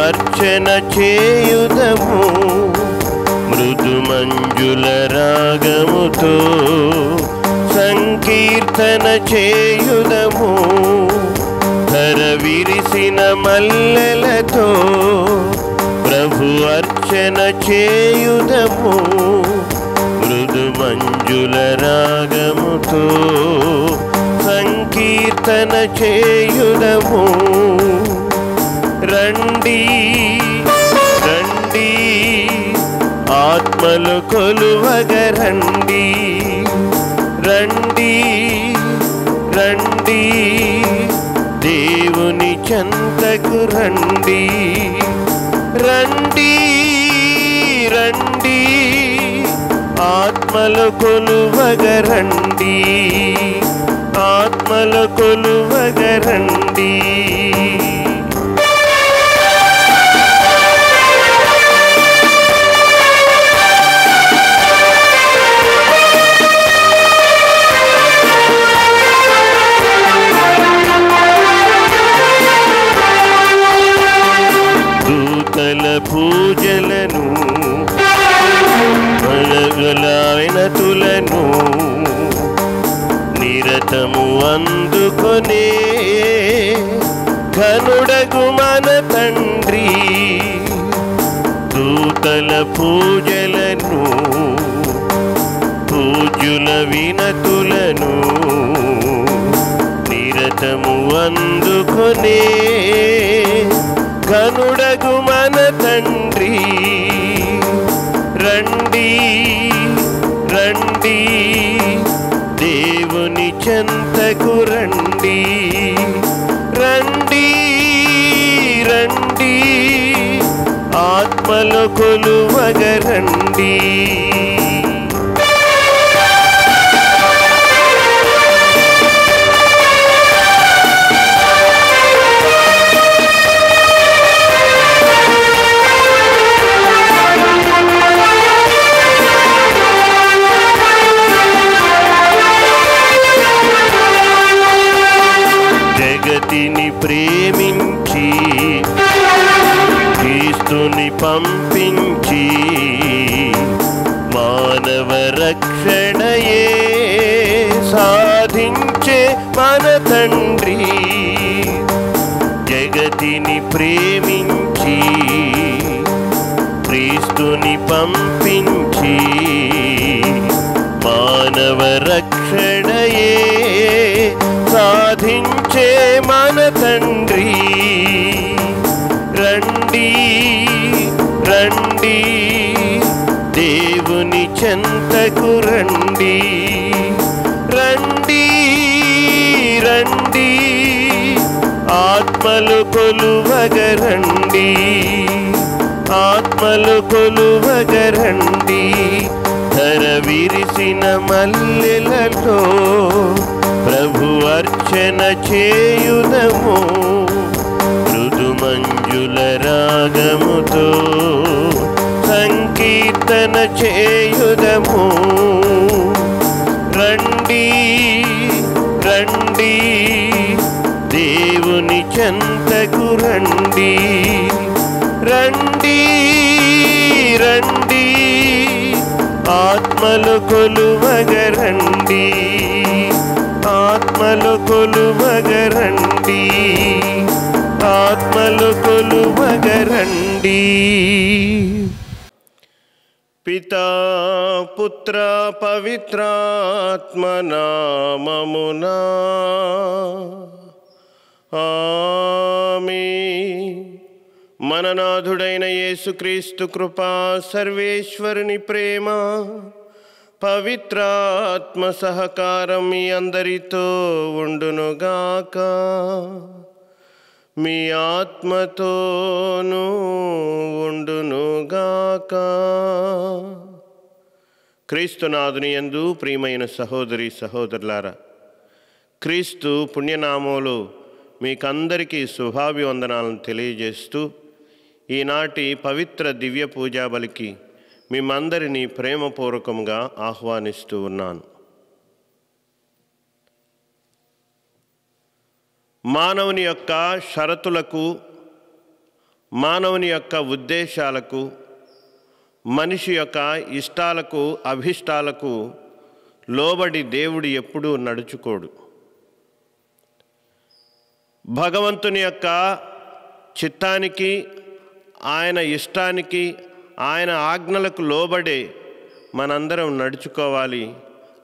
అర్చన చేయుదము మృదు మంజుల రాగముతో సంకీర్తన చేయుదము ధర విరిసిన మల్లెలతో ప్రభు అర్చన చేయుదము మృదు మంజుల రాగముతో సంకీర్తన చేయుదము రండి రండి ఆత్మలు కొలువగరండి రండి రండి దేవుని చెంతకు రండి రండి రండి ఆత్మలు కొలువగరండి ఆత్మలు కొలువగరండి దూతల పూజలను వినతులను నిరతము అందుకొనే ఘనుడగు మన తండ్రి దూతల పూజలను పూజ్యుల వినతులను నిరతము అందుకొనే ఘనుడగు మన తండ్రి రండి రండి దేవుని చెంతకు రండి రండి రండి ఆత్మలు కొలువగరండి జగతిని ప్రేమించి క్రీస్తుని పంపించి మానవ రక్షణయే సాధించే మన తండ్రి జగతిని ప్రేమించి క్రీస్తుని పంపించి మానవ రక్షణయే సాధించే మన తండ్రి రండి రండి దేవుని చెంతకు రండి రండి రండి ఆత్మలు కొలువగరండి ఆత్మలు కొలువగరండి ధర విరిసిన మల్లెలతో ప్రభు అర్చన చేయుదము మృదు మంజుల రాగముతో సంకీర్తన చేయుదము రండి రండి దేవుని చెంతకు రండి రండి రండి ఆత్మలు కొలువగరండి ఆత్మలు కొలువగరండి ఆత్మలు కొలువగరండి పితా పుత్ర పవిత్రాత్మ నామమునా ఆమేన్. మననాథుడైన యేసుక్రీస్తు కృపా సర్వేశ్వరుని ప్రేమ పవిత్రాత్మ సహకారం మీ అందరితో ఉండునుగాక మీ ఆత్మతోనూ ఉండునుగాక. క్రీస్తునాథుని యందు ప్రియమైన సహోదరి సహోదరులారా, క్రీస్తు పుణ్యనామంలో మీకందరికీ శుభాభివందనాలను తెలియజేస్తూ ఈనాటి పవిత్ర దివ్య పూజా బలికి మిమ్మందరినీ ప్రేమపూర్వకంగా ఆహ్వానిస్తూ ఉన్నాను. మానవుని యొక్క షరతులకు మానవుని యొక్క ఉద్దేశాలకు, మనిషి యొక్క ఇష్టాలకు, అభిష్టాలకు లోబడి దేవుడు ఎప్పుడూ నడుచుకోడు. భగవంతుని యొక్క చిత్తానికి, ఆయన ఇష్టానికి, ఆయన ఆజ్ఞలకు లోబడే మనందరం నడుచుకోవాలి.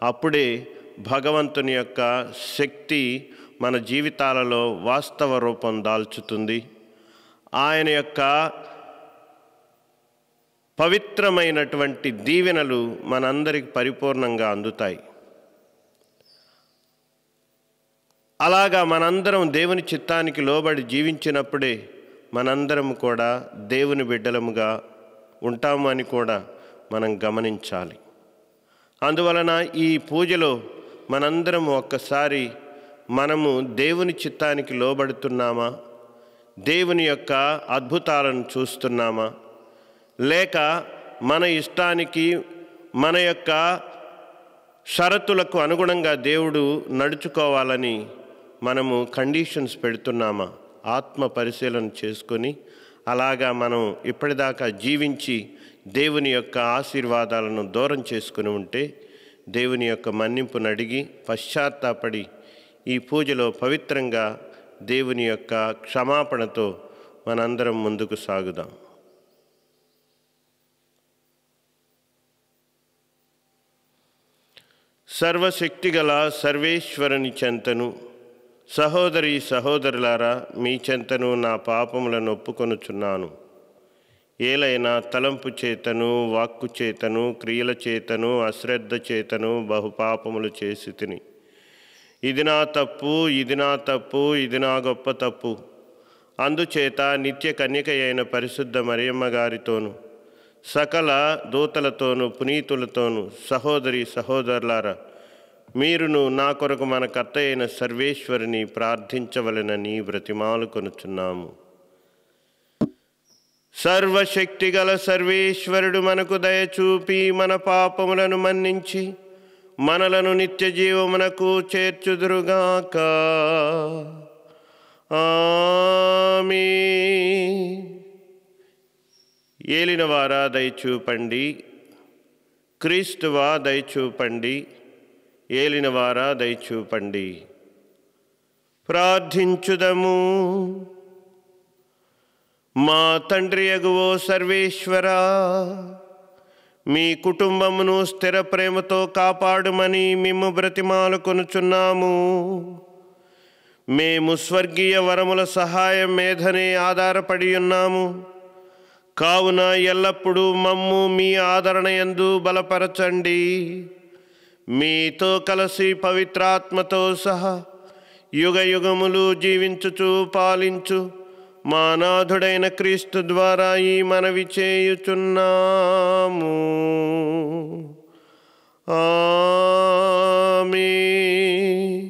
అప్పుడే భగవంతుని యొక్క శక్తి మన జీవితాలలో వాస్తవ రూపం దాల్చుతుంది. ఆయన యొక్క పవిత్రమైనటువంటి దీవెనలు మనందరికి పరిపూర్ణంగా అందుతాయి. అలాగా మనందరం దేవుని చిత్తానికి లోబడి జీవించినప్పుడే మనందరం కూడా దేవుని బిడ్డలముగా ఉంటాము అని కూడా మనం గమనించాలి. అందువలన ఈ పూజలో మనందరం ఒక్కసారి మనము దేవుని చిత్తానికి లోబడుతున్నామా, దేవుని యొక్క అద్భుతాలను చూస్తున్నామా, లేక మన ఇష్టానికి, మన యొక్క షరతులకు అనుగుణంగా దేవుడు నడుచుకోవాలని మనము కండిషన్స్ పెడుతున్నామా, ఆత్మ పరిశీలన చేసుకొని అలాగా మనం ఇప్పటిదాకా జీవించి దేవుని యొక్క ఆశీర్వాదాలను దూరం చేసుకుని ఉంటే దేవుని యొక్క మన్నింపును అడిగి పశ్చాత్తాపడి ఈ పూజలో పవిత్రంగా దేవుని యొక్క క్షమాపణతో మనందరం ముందుకు సాగుదాం. సర్వశక్తిగల సర్వేశ్వరుని చెంతను, సహోదరి సహోదరులారా, మీ చెంతను నా పాపములను ఒప్పుకొనుచున్నాను. ఏలైనా తలంపు చేతను, వాక్కు చేతను, క్రియల చేతను, అశ్రద్ధ చేతను బహుపాపములు చేసి తిని, ఇది నా తప్పు, ఇది నా తప్పు, ఇది నా గొప్ప తప్పు. అందుచేత నిత్య కన్యక అయిన పరిశుద్ధ మరియమ్మ గారితోనూ సకల దూతలతోనూ పునీతులతోనూ సహోదరి సహోదరులారా, మీరును నా కొరకు మన కర్త అయిన సర్వేశ్వరుని ప్రార్థించవలెనని బ్రతిమాలుకొనుచున్నాము. సర్వశక్తిగల సర్వేశ్వరుడు మనకు దయచూపి మన పాపములను మన్నించి మనలను నిత్య జీవమునకు చేర్చుదురుగాక. ఆమేన్. ఏలినవారా దయచూపండి, క్రీస్తువా దయచూపండి, ఏలినవారా దయచూపండి. ప్రార్థించుదము. మా తండ్రి యెహోవా సర్వేశ్వరా, మీ కుటుంబమును స్థిర ప్రేమతో కాపాడుమని మిమ్ము బ్రతిమాలుకొనుచున్నాము. మేము స్వర్గీయ వరముల సహాయం మీదనే ఆధారపడి ఉన్నాము. కావున ఎల్లప్పుడూ మమ్ము మీ ఆదరణ యందు బలపరచండి. మీతో కలిసి పవిత్రాత్మతో సహా యుగ యుగములు జీవించుచు పాలించు మా నాథుడైన క్రీస్తు ద్వారా ఈ మనవి చేయుచున్నాము. ఆమేన్.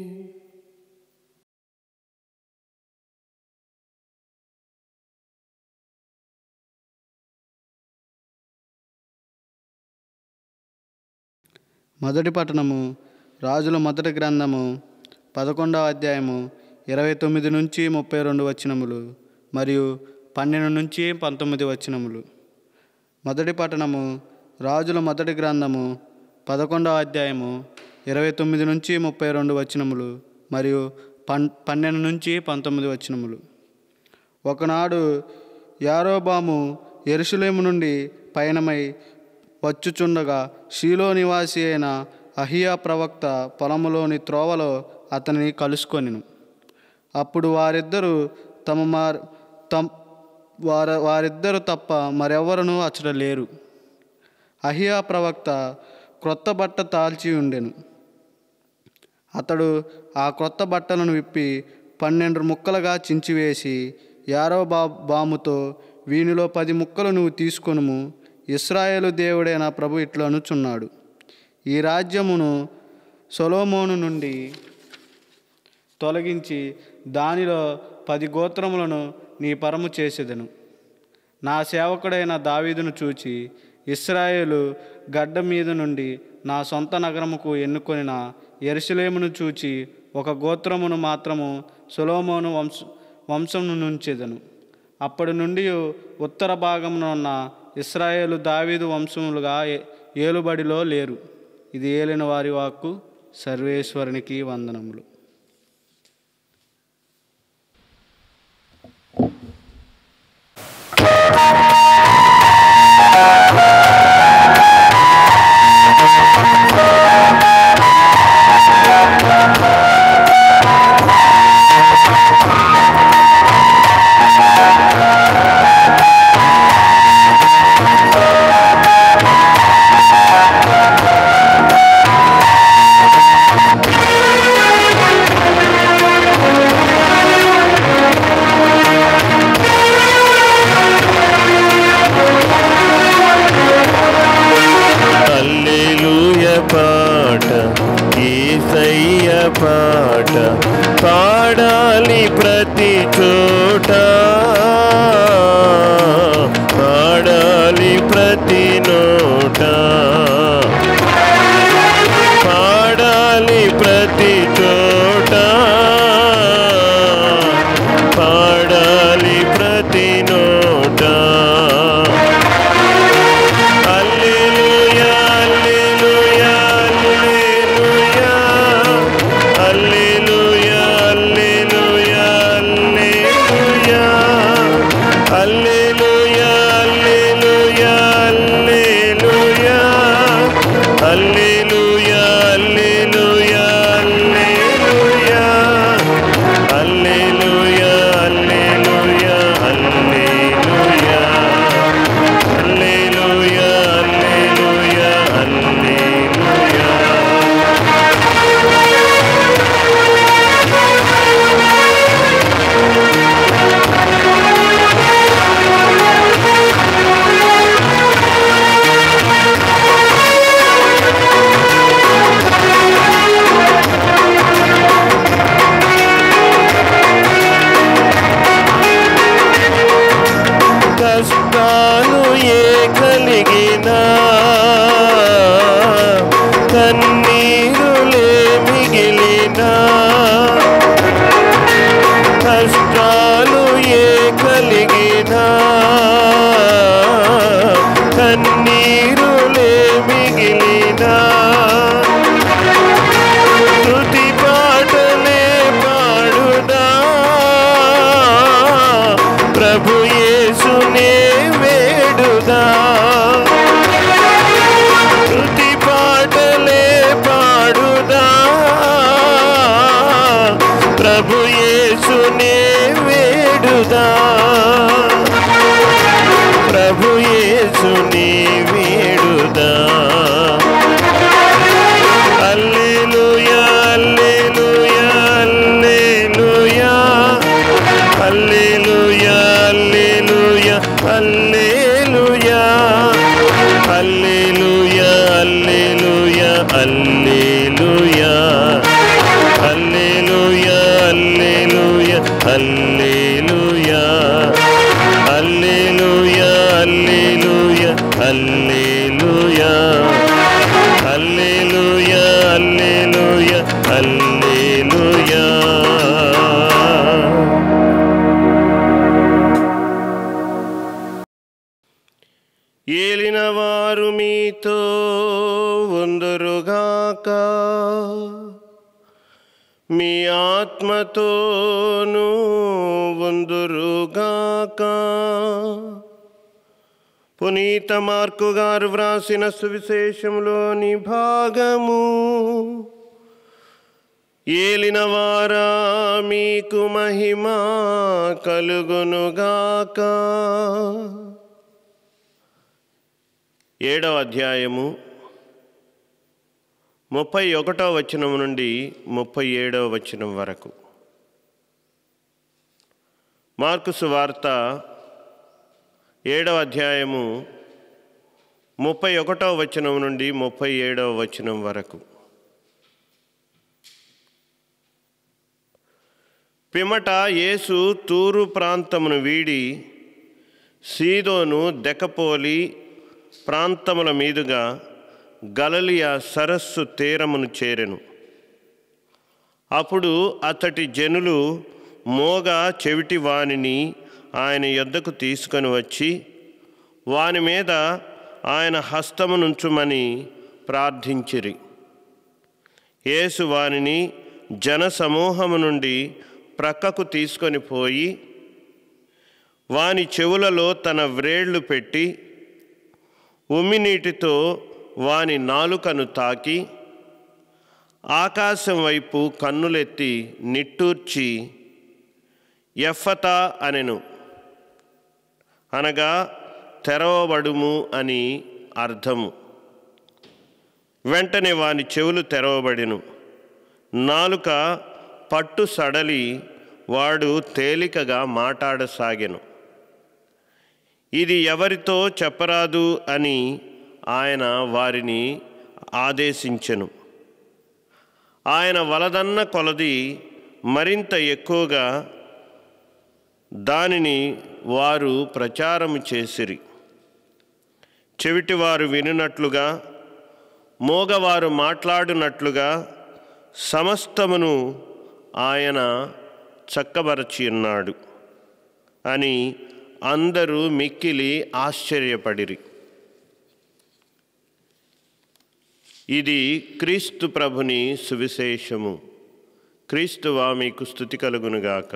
మొదటి పట్టణము రాజుల మొదటి గ్రంథము 11వ అధ్యాయము 29 నుంచి 32 వచనములు మరియు 12 నుంచి 19 వచనములు. మొదటి పట్టణము రాజుల మొదటి గ్రంథము 11వ అధ్యాయము 29 నుంచి 32 వచనములు మరియు 12 నుంచి 19 వచనములు. ఒకనాడు యారోబాము యెరూషలేము నుండి పయనమై వచ్చుచుండగా షీలో నివాసి అయిన అహియా ప్రవక్త పొలములోని త్రోవలో అతనిని కలుసుకొనెను. అప్పుడు వారిద్దరు తప్ప మరెవ్వరూ అచ్చట లేరు. అహియా ప్రవక్త క్రొత్త బట్ట తాల్చి ఉండెను. అతడు ఆ క్రొత్త బట్టలను విప్పి 12 ముక్కలుగా చించివేసి యారోబాముతో, వీనిలో 10 ముక్కలు నువ్వు తీసుకొనుము. ఇశ్రాయేలు దేవుడైన ప్రభు ఇట్లా అనుచున్నాడు, ఈ రాజ్యమును సొలొమోను నుండి తొలగించి దానిలో 10 గోత్రములను నీ పరము చేసేదను. నా సేవకుడైన దావీదును చూచి ఇశ్రాయేలు గడ్డ మీద నుండి నా సొంత నగరముకు ఎన్నుకొనిన యెరూషలేమును చూచి ఒక గోత్రమును మాత్రము సొలొమోను వంశమును నుంచెదను. అప్పటి నుండి ఉత్తర భాగమున ఉన్న ఇశ్రాయేలు దావీదు వంశములుగా ఏలుబడిలో లేరు. ఇది ఏలిన వారి వాక్కు. సర్వేశ్వరునికి వందనములు. పాట పాడాలి ప్రతి చోట, పాడాలి ప్రతి నోట, పాడాలి ప్రతి చోట, పాడాలి ప్రతి నోట. కష్టాలు ఏ కలిగినా, కన్నీరులే మిగిలినా, కష్టాలు ఏ కలిగినా, కన్నీరులే మిగిలినా, స్తుతి పాటలే పాడుదా, ప్రభు యేసునే వేడుదా, స్తుతి పాటలే పాడుదా, ప్రభు యేసునే వేడుదా, ప్రభు యేసునే వేడుదా. హల్లెలూయా హల్లెలూయా హల్లెలూయా, హల్లెలూయా హల్లెలూయా, హల్లెలూయా హల్లెలూయా హల్లెలూయా, హల్లెలూయా హల్లెలూయా హల్లెలూయా, హల్లెలూయా హల్లెలూయా హల్లెలూయా, హల్లెలూయా హల్లెలూయా హల్లెలూయా. ఏలినవారు మీతో ఉందురుగాక, మీ ఆత్మతోనూ ఉందురుగాక. పునీత మార్కు గారు వ్రాసిన సువిశేషంలోని భాగము. ఏలినవారా మీకు మహిమ కలుగునుగాక. 7వ అధ్యాయము 31వ వచనం నుండి 37వ వచనం వరకు. మార్కు సువార్త 7వ అధ్యాయము 31వ వచనం నుండి 37వ వచనం వరకు. పిమ్మట యేసు తూరు ప్రాంతమును వీడి సీదోను, దెకపోలి ప్రాంతముల మీదుగా గలిలయ సరస్సు తీరమును చేరెను. అప్పుడు అతడి జనులు మోగ చెవిటి వానిని ఆయన యొద్దకు తీసుకొని వచ్చి వాని మీద ఆయన హస్తమునుంచుమని ప్రార్థించిరి. యేసు వానిని జనసమూహము నుండి ప్రక్కకు తీసుకొని పోయి వాని చెవులలో తన వ్రేళ్లు పెట్టి ఉమ్మినీటితో వాని నాలుకను తాకి ఆకాశం వైపు కన్నులెత్తి నిట్టూర్చి ఎఫ్ఫతా అనెను, అనగా తెరవబడుము అని అర్థము. వెంటనే వాని చెవులు తెరవబడెను, నాలుక పట్టు సడలి వాడు తేలికగా మాట్లాడసాగెను. ఇది ఎవరితో చెప్పరాదు అని ఆయన వారిని ఆదేశించెను. ఆయన వలదన్న కొలది మరింత ఎక్కువగా దానిని వారు ప్రచారము చేసిరి. చెవిటివారు వినునట్లుగా, మోగవారు మాట్లాడునట్లుగా సమస్తమును ఆయన చక్కబరచి ఉన్నాడు అని అందరూ మిక్కిలి ఆశ్చర్యపడిరి. ఇది క్రీస్తు ప్రభుని సువిశేషము. క్రీస్తువా మీకు స్తుతి కలుగునుగాక.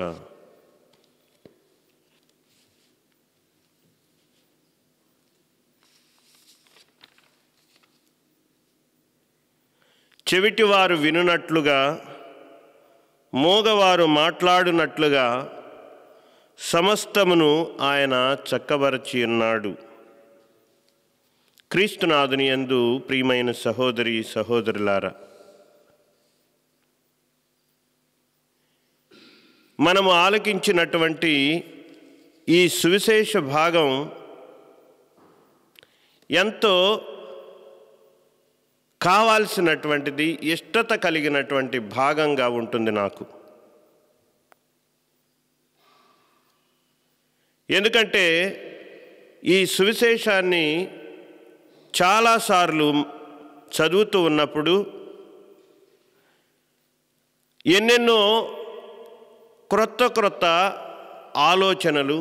చెవిటివారు వినునట్లుగా, మోగవారు మాట్లాడునట్లుగా సమస్తమును ఆయన చక్కబరచి ఉన్నాడు. క్రీస్తునాథుని యందు ప్రియమైన సహోదరి సహోదరులారా, మనము ఆలకించినటువంటి ఈ సువిశేష భాగం ఎంతో కావాల్సినటువంటిది, ఇష్టత కలిగినటువంటి భాగంగా ఉంటుంది నాకు. ఎందుకంటే ఈ సువిశేషాన్ని చాలాసార్లు చదువుతూ ఉన్నప్పుడు ఎన్నెన్నో క్రొత్త ఆలోచనలు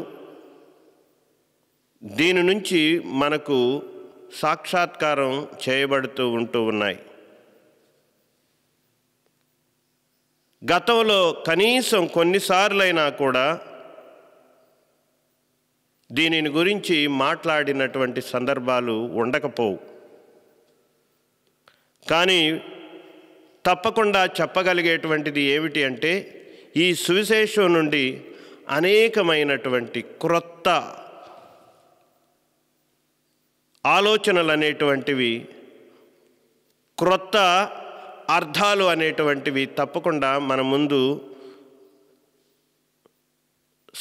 దీని నుంచి మనకు సాక్షాత్కారం చేయబడుతూ ఉంటూ ఉన్నాయి. గతంలో కనీసం కొన్నిసార్లైనా కూడా దీనిని గురించి మాట్లాడినటువంటి సందర్భాలు ఉండకపోవు. కానీ తప్పకుండా చెప్పగలిగేటువంటిది ఏమిటి అంటే, ఈ సువిశేషం నుండి అనేకమైనటువంటి క్రొత్త ఆలోచనలు అనేటువంటివి, క్రొత్త అర్థాలు అనేటువంటివి తప్పకుండా మన ముందు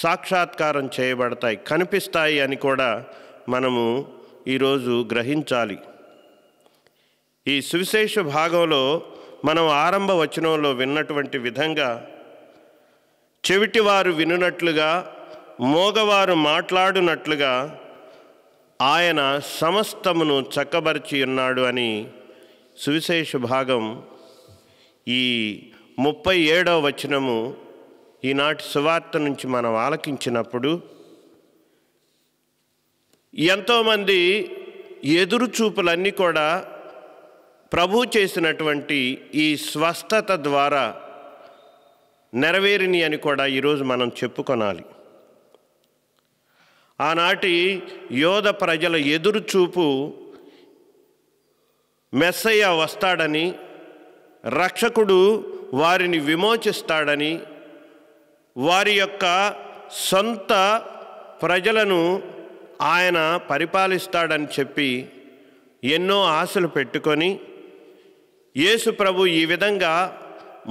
సాక్షాత్కారం చేయబడతాయి, కనిపిస్తాయి అని కూడా మనము ఈరోజు గ్రహించాలి. ఈ సువిశేష భాగంలో మనం ఆరంభ వచనంలో విన్నటువంటి విధంగా చెవిటివారు వినునట్లుగా, మోగవారు మాట్లాడునట్లుగా ఆయన సమస్తమును చక్కబరిచి ఉన్నాడు అని సువిశేష భాగం ఈ 37వ వచనము ఈనాటి సువార్త నుంచి మనం ఆలకించినప్పుడు ఎంతోమంది ఎదురుచూపులన్నీ కూడా ప్రభు చేసినటువంటి ఈ స్వస్థత ద్వారా నెరవేరిని అని కూడా ఈరోజు మనం చెప్పుకొనాలి. ఆనాటి యోధ ప్రజల ఎదురుచూపు మెస్సయ్య వస్తాడని, రక్షకుడు వారిని విమోచిస్తాడని, వారి యొక్క సొంత ప్రజలను ఆయన పరిపాలిస్తాడని చెప్పి ఎన్నో ఆశలు పెట్టుకొని యేసు ప్రభు ఈ విధంగా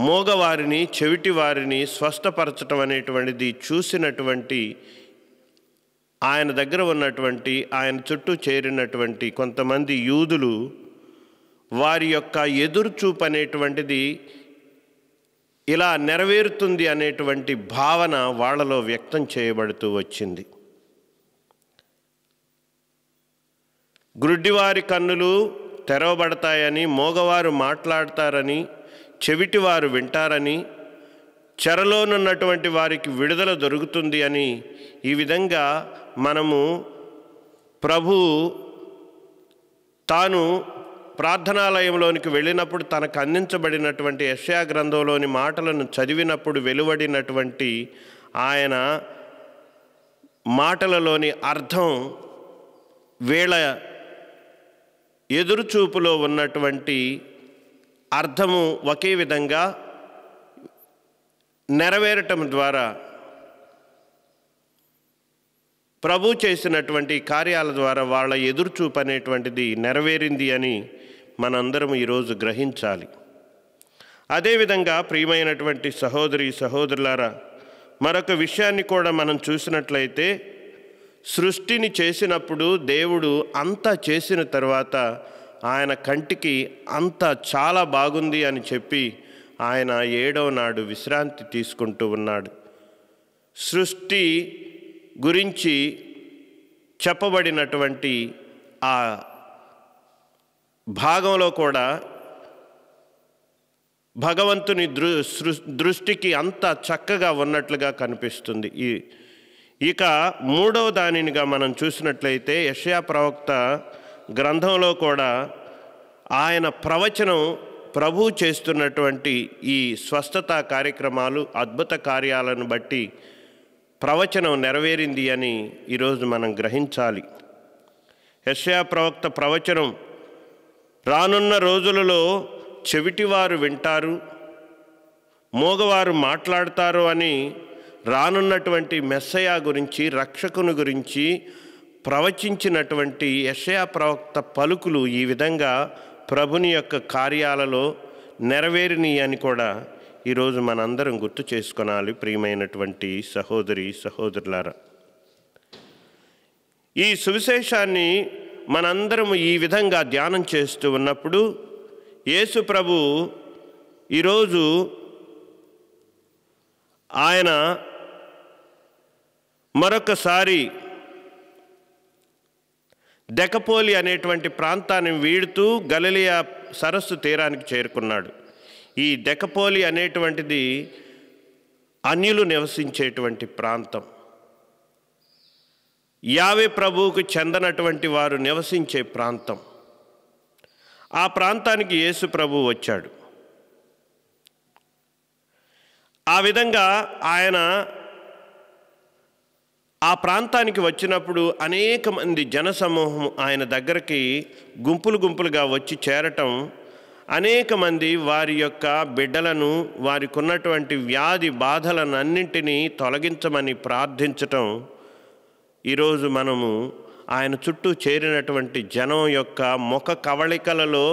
మోగవారిని, చెవిటివారిని స్వస్థపరచటం అనేటువంటిది చూసినటువంటి ఆయన దగ్గర ఉన్నటువంటి, ఆయన చుట్టూ చేరినటువంటి కొంతమంది యూదులు వారి యొక్క ఎదురుచూపు అనేటువంటిది ఇలా నెరవేరుతుంది అనేటువంటి భావన వాళ్ళలో వ్యక్తం చేయబడుతూ వచ్చింది. గ్రుడ్డివారి కన్నులు తెరవబడతాయని, మోగవారు మాట్లాడతారని, చెవిటివారు వింటారని, చెరలోనున్నటువంటి వారికి విడుదల దొరుకుతుంది అని ఈ విధంగా మనము ప్రభు తాను ప్రార్థనాలయంలోనికి వెళ్ళినప్పుడు తనకు అందించబడినటువంటి యెషయా గ్రంథంలోని మాటలను చదివినప్పుడు వెలువడినటువంటి ఆయన మాటలలోని అర్థం వీళ్ళ ఎదురుచూపులో ఉన్నటువంటి అర్థము ఒకే విధంగా నెరవేరటం ద్వారా ప్రభు చేసినటువంటి కార్యాల ద్వారా వాళ్ళ ఎదురుచూపు అనేటువంటిది నెరవేరింది అని మనందరం ఈరోజు గ్రహించాలి. అదేవిధంగా ప్రియమైనటువంటి సహోదరి సహోదరులారా, మరొక విషయాన్ని కూడా మనం చూసినట్లయితే, సృష్టిని చేసినప్పుడు దేవుడు అంతా చేసిన తర్వాత ఆయన కంటికి అంతా చాలా బాగుంది అని చెప్పి ఆయన 7వ నాడు విశ్రాంతి తీసుకుంటూ ఉన్నాడు. సృష్టి గురించి చెప్పబడినటువంటి ఆ భాగంలో కూడా భగవంతుని దృష్టికి అంత చక్కగా ఉన్నట్లుగా కనిపిస్తుంది. ఇక 3వ దానినిగా మనం చూసినట్లయితే యెషయా ప్రవక్త గ్రంథంలో కూడా ఆయన ప్రవచనం ప్రభు చేస్తున్నటువంటి ఈ స్వస్థత కార్యక్రమాలు, అద్భుత కార్యాలను బట్టి ప్రవచనం నెరవేరింది అని ఈరోజు మనం గ్రహించాలి. యెషయా ప్రవక్త ప్రవచనం, రానున్న రోజులలో చెవిటివారు వింటారు, మోగవారు మాట్లాడతారు అని రానున్నటువంటి మెస్సయా గురించి, రక్షకుని గురించి ప్రవచించినటువంటి యెషయా ప్రవక్త పలుకులు ఈ విధంగా ప్రభుని యొక్క కార్యాలలో నెరవేరిని అని కూడా ఈరోజు మనందరం గుర్తు చేసుకోనాలి. ప్రియమైనటువంటి సహోదరి సహోదరులారా, ఈ సువిశేషాన్ని మనందరం ఈ విధంగా ధ్యానం చేస్తూ ఉన్నప్పుడు యేసు ప్రభు ఈరోజు ఆయన మరొకసారి దెకపోలి అనేటువంటి ప్రాంతాన్ని వీడుతూ గలిలయ సరస్సు తీరానికి చేరుకున్నాడు. ఈ దెకపోలి అనేటువంటిది అన్యులు నివసించేటువంటి ప్రాంతం. యావే ప్రభువుకు చెందనటువంటి వారు నివసించే ప్రాంతం. ఆ ప్రాంతానికి యేసు ప్రభు వచ్చాడు. ఆ విధంగా ఆయన ఆ ప్రాంతానికి వచ్చినప్పుడు అనేక మంది జనసమూహం ఆయన దగ్గరికి గుంపులు గుంపులుగా వచ్చి చేరటం, అనేక మంది వారి యొక్క బిడ్డలను, వారికి ఉన్నటువంటి వ్యాధి బాధలను అన్నింటినీ తొలగించమని ప్రార్థించటం, ఈరోజు మనము ఆయన చుట్టూ చేరినటువంటి జనం యొక్క ముఖ కవళికలలో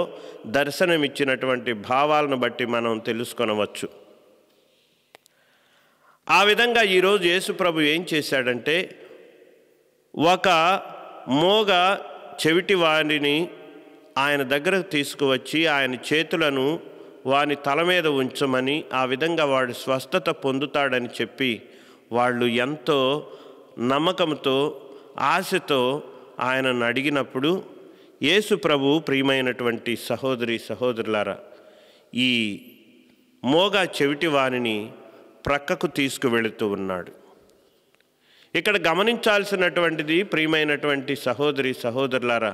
దర్శనమిచ్చినటువంటి భావాలను బట్టి మనం తెలుసుకొనవచ్చు. ఆ విధంగా ఈరోజు యేసుప్రభు ఏం చేశాడంటే, ఒక మోగ చెవిటి వారిని ఆయన దగ్గరకు తీసుకువచ్చి ఆయన చేతులను వాని తల మీద ఉంచమని, ఆ విధంగా వాడు స్వస్థత పొందుతాడని చెప్పి వాళ్ళు ఎంతో నమ్మకంతో ఆశతో ఆయనను అడిగినప్పుడు యేసు ప్రభు, ప్రియమైనటువంటి సహోదరి సహోదరులారా, ఈ మోగ చెవిటి వారిని ప్రక్కకు తీసుకువెళుతూ ఉన్నాడు. ఇక్కడ గమనించాల్సినటువంటిది, ప్రియమైనటువంటి సహోదరి సహోదరులారా,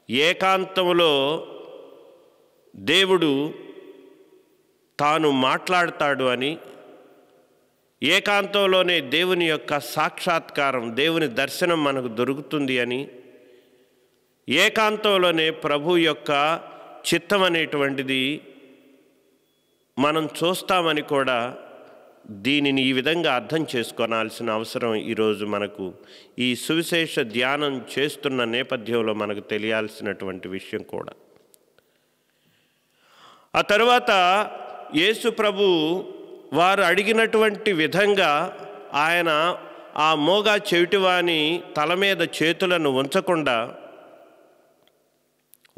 ఏకాంతంలో దేవుడు తాను మాట్లాడతాడు అని, ఏకాంతంలోనే దేవుని యొక్క సాక్షాత్కారం, దేవుని దర్శనం మనకు దొరుకుతుంది అని, ఏకాంతంలోనే ప్రభు యొక్క చిత్తం అనేటువంటిది మనం చూస్తామని కూడా దీనిని ఈ విధంగా అర్థం చేసుకోనాల్సిన అవసరం ఈరోజు మనకు ఈ సువిశేష ధ్యానం చేస్తున్న నేపథ్యంలో మనకు తెలియాల్సినటువంటి విషయం కూడా. ఆ తర్వాత యేసు ప్రభు వారు అడిగినటువంటి విధంగా ఆయన ఆ మోగా చెవిటివాని తల మీద చేతులను ఉంచకుండా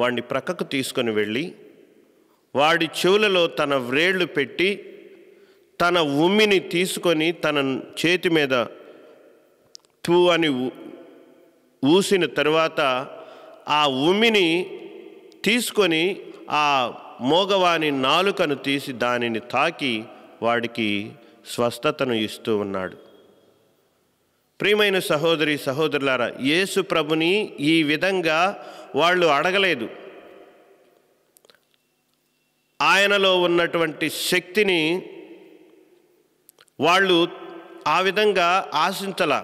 వాడిని ప్రక్కకు తీసుకొని వెళ్ళి వాడి చెవులలో తన వ్రేళ్ళు పెట్టి తన ఉమ్మిని తీసుకొని తన చేతి మీద తూ అని ఊసిన తరువాత ఆ ఉమ్మిని తీసుకొని ఆ మోగవాని నాలుకను తీసి దానిని తాకి వాడికి స్వస్థతను ఇస్తూ ఉన్నాడు. ప్రియమైన సహోదరి సహోదరులారా, యేసు ప్రభుని ఈ విధంగా వాళ్ళు అడగలేదు. ఆయనలో ఉన్నటువంటి శక్తిని వాళ్ళు ఆ విధంగా ఆశించలా.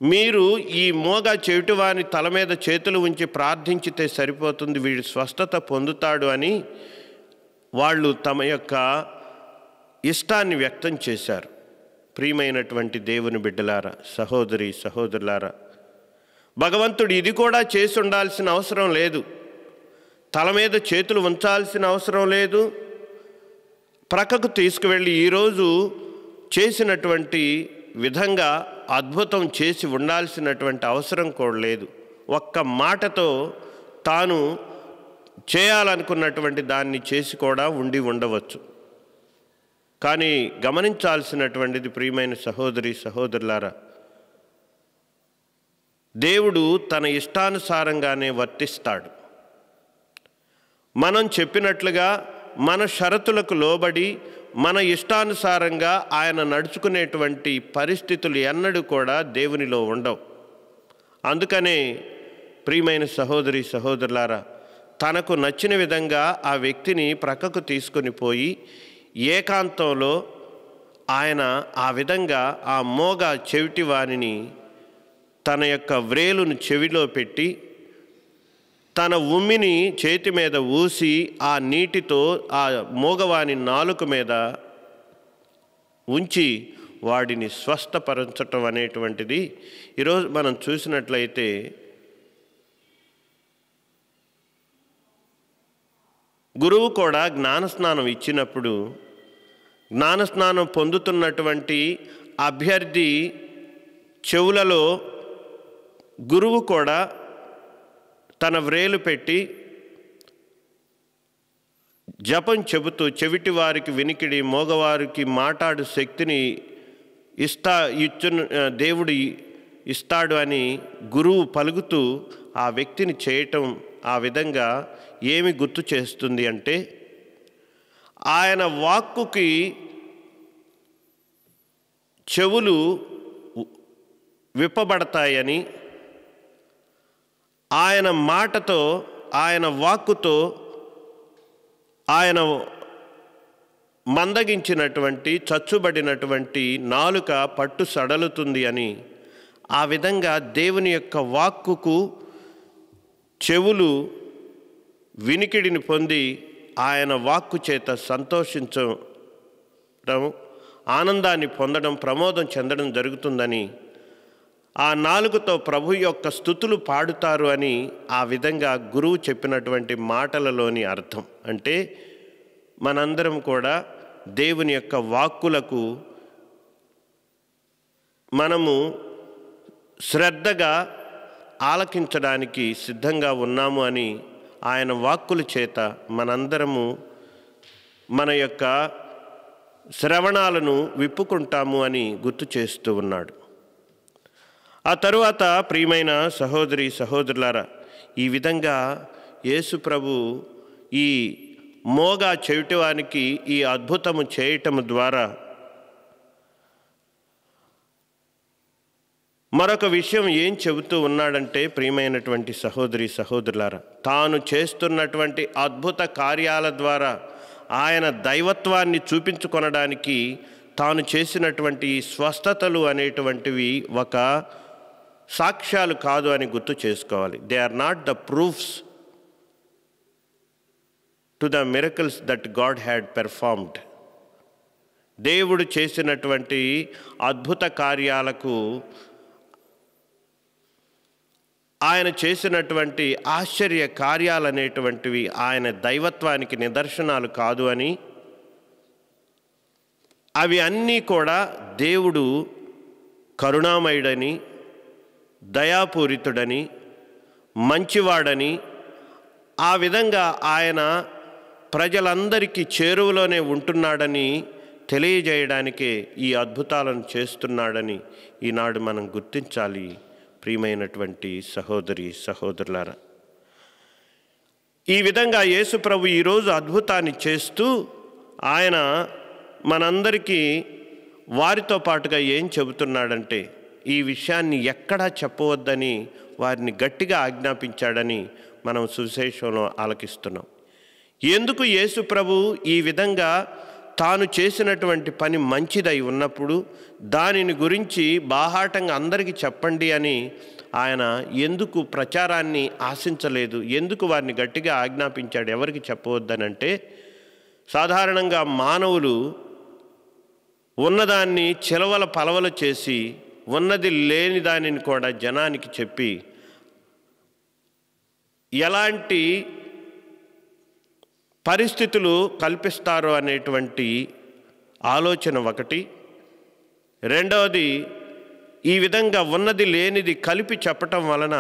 మీరు ఈ మోగ చెవిటివాని తల మీద చేతులు ఉంచి ప్రార్థించితే సరిపోతుంది, వీడు స్వస్థత పొందుతాడు అని వాళ్ళు తమ యొక్క ఇష్టాన్ని వ్యక్తం చేశారు. ప్రియమైనటువంటి దేవుని బిడ్డలారా, సహోదరి సహోదరులారా, భగవంతుడు ఇది కూడా చేసి ఉండాల్సిన అవసరం లేదు. తల మీద చేతులు ఉంచాల్సిన అవసరం లేదు. ప్రక్కకు తీసుకువెళ్ళి ఈరోజు చేసినటువంటి విధంగా అద్భుతం చేసి ఉండాల్సినటువంటి అవసరం కూడా లేదు. ఒక్క మాటతో తాను చేయాలనుకున్నటువంటి దాన్ని చేసి కూడా ఉండవచ్చు. కానీ గమనించాల్సినటువంటిది ప్రియమైన సహోదరి సహోదరులారా, దేవుడు తన ఇష్టానుసారంగానే వర్తిస్తాడు. మనం చెప్పినట్లుగా మన షరతులకు లోబడి మన ఇష్టానుసారంగా ఆయన నడుచుకునేటువంటి పరిస్థితులు ఎన్నడూ కూడా దేవునిలో ఉండవు. అందుకనే ప్రియమైన సహోదరి సహోదరులారా, తనకు నచ్చిన విధంగా ఆ వ్యక్తిని ప్రక్కకు తీసుకొని పోయి ఏకాంతంలో ఆయన ఆ విధంగా ఆ మోగ చెవిటి వానిని తన యొక్క వ్రేలును చెవిలో పెట్టి తన ఉమ్మిని చేతి మీద ఊసి ఆ నీటితో ఆ మోగవాని నాలుక మీద ఉంచి వాడిని స్వస్థపరచటం అనేటువంటిది ఈరోజు మనం చూసినట్లయితే గురువు కూడా జ్ఞానస్నానం ఇచ్చినప్పుడు జ్ఞానస్నానం పొందుతున్నటువంటి అభ్యర్థి చెవులలో గురువు కూడా తన వ్రేలు పెట్టి జపం చెబుతూ చెవిటి వారికి వినికిడి, మోగవారికి మాట్లాడు శక్తిని దేవుడు ఇస్తాడు అని గురువు పలుకుతూ ఆ వ్యక్తిని చేయటం ఆ విధంగా ఏమి గుర్తు చేస్తుంది అంటే, ఆయన వాక్కుకి చెవులు విప్పబడతాయని, ఆయన మాటతో ఆయన వాక్కుతో ఆయన మందగించినటువంటి చచ్చుబడినటువంటి నాలుక పట్టు సడలుతుంది అని, ఆ విధంగా దేవుని యొక్క వాక్కుకు చెవులు వినికిడిని పొంది ఆయన వాక్కు చేత సంతోషించడం, ఆనందాన్ని పొందడం, ప్రమోదం చెందడం జరుగుతుందని, ఆ నాలుకతో ప్రభు యొక్క స్తుతులు పాడుతారు అని ఆ విధంగా గురువు చెప్పినటువంటి మాటలలోని అర్థం. అంటే మనందరం కూడా దేవుని యొక్క వాక్కులకు మనము శ్రద్ధగా ఆలకించడానికి సిద్ధంగా ఉన్నాము అని, ఆయన వాక్కుల చేత మనందరము మన యొక్క శ్రవణాలను విప్పుకుంటాము అని గుర్తు చేస్తూ ఉన్నాడు. ఆ తరువాత ప్రియమైన సహోదరి సహోదరులారా, ఈ విధంగా యేసు ప్రభు ఈ మోగ చెవిటివానికి ఈ అద్భుతము చేయటము ద్వారా మరొక విషయం ఏం చెబుతూ ఉన్నాడంటే, ప్రియమైనటువంటి సహోదరి సహోదరులారా, తాను చేస్తున్నటువంటి అద్భుత కార్యాల ద్వారా ఆయన దైవత్వాన్ని చూపించుకొనడానికి తాను చేసినటువంటి స్వస్థతలు అనేటువంటివి ఒక సాక్ష్యాలు కాదు అని గుర్తు చేసుకోవాలి. They are not the proofs to the miracles that God had performed. దేవుడు చేసినటువంటి అద్భుత కార్యాలకు, ఆయన చేసినటువంటి ఆశ్చర్య కార్యాలనేటువంటివి ఆయన దైవత్వానికి నిదర్శనాలు కాదు అని, అవి అన్నీ కూడా దేవుడు కరుణామయుడని, దయాపూరితుడని, మంచివాడని, ఆ విధంగా ఆయన ప్రజలందరికీ చేరువలోనే ఉంటున్నాడని తెలియజేయడానికే ఈ అద్భుతాలను చేస్తున్నాడని ఈనాడు మనం గుర్తించాలి. ప్రియమైనటువంటి సహోదరి సహోదరులారా, ఈ విధంగా యేసు ప్రభు ఈరోజు అద్భుతాన్ని చేస్తూ ఆయన మనందరికీ వారితో పాటుగా ఏం చెబుతున్నాడంటే, ఈ విషయాన్ని ఎక్కడా చెప్పవద్దని వారిని గట్టిగా ఆజ్ఞాపించాడని మనం సువిశేషంలో ఆలకిస్తున్నాం. ఎందుకు యేసు ప్రభు ఈ విధంగా తాను చేసినటువంటి పని మంచిదై ఉన్నప్పుడు దానిని గురించి బాహాటంగా అందరికీ చెప్పండి అని ఆయన ఎందుకు ప్రచారాన్ని ఆశించలేదు? ఎందుకు వారిని గట్టిగా ఆజ్ఞాపించాడు ఎవరికి చెప్పవద్దనంటే, సాధారణంగా మానవులు ఉన్నదాన్ని చిలవల పలవలు చేసి ఉన్నది లేని దానిని కూడా జనానికి చెప్పి ఎలాంటి పరిస్థితులు కల్పిస్తారో అనేటువంటి ఆలోచన ఒకటి. రెండవది, ఈ విధంగా ఉన్నది లేనిది కలిపి చెప్పటం వలన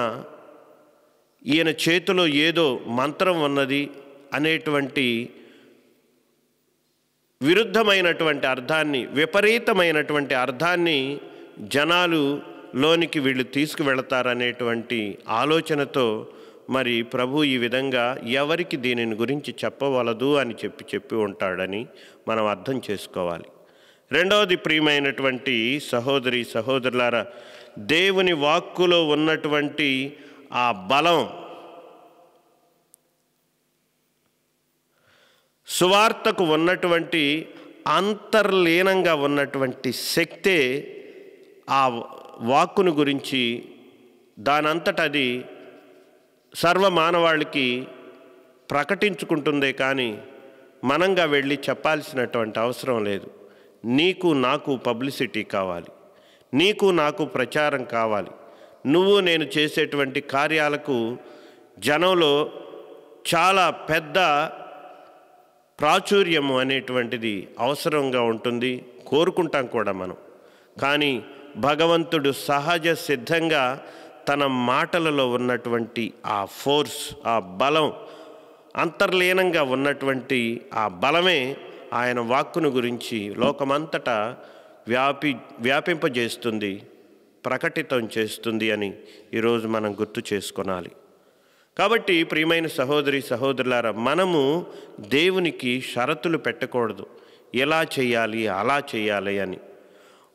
ఈయన చేతిలో ఏదో మంత్రం ఉన్నది అనేటువంటి విరుద్ధమైనటువంటి అర్థాన్ని, విపరీతమైనటువంటి అర్థాన్ని జనాలు లోనికి వీళ్ళు తీసుకువెళతారనేటువంటి ఆలోచనతో మరి ప్రభు ఈ విధంగా ఎవరికి దీనిని గురించి చెప్పవలదు అని చెప్పి ఉంటాడని మనం అర్థం చేసుకోవాలి. రెండవది, ప్రియమైనటువంటి సహోదరి సహోదరులారా, దేవుని వాక్కులో ఉన్నటువంటి ఆ బలం, సువార్తకు ఉన్నటువంటి అంతర్లీనంగా ఉన్నటువంటి శక్తే ఆ వాక్కును గురించి దానంతటది సర్వమానవాళికి ప్రకటించుకుంటుందే కానీ మనంగా వెళ్ళి చెప్పాల్సినటువంటి అవసరం లేదు. నీకు నాకు పబ్లిసిటీ కావాలి, నీకు నాకు ప్రచారం కావాలి. నువ్వు నేను చేసేటువంటి కార్యాలకు జనంలో చాలా పెద్ద ప్రాచుర్యము అనేటువంటిది అవసరంగా ఉంటుంది, కోరుకుంటాం కూడా మనం. కానీ భగవంతుడు సహజ సిద్ధంగా తన మాటలలో ఉన్నటువంటి ఆ ఫోర్స్, ఆ బలం, అంతర్లీనంగా ఉన్నటువంటి ఆ బలమే ఆయన వాక్కును గురించి లోకమంతటా వ్యాపింపజేస్తుంది, ప్రకటితం చేస్తుంది అని ఈరోజు మనం గుర్తు చేసుకోవాలి. కాబట్టి ప్రియమైన సహోదరి సహోదరులారా, మనము దేవునికి షరతులు పెట్టకూడదు, ఎలా చేయాలి అలా చేయాలి అని.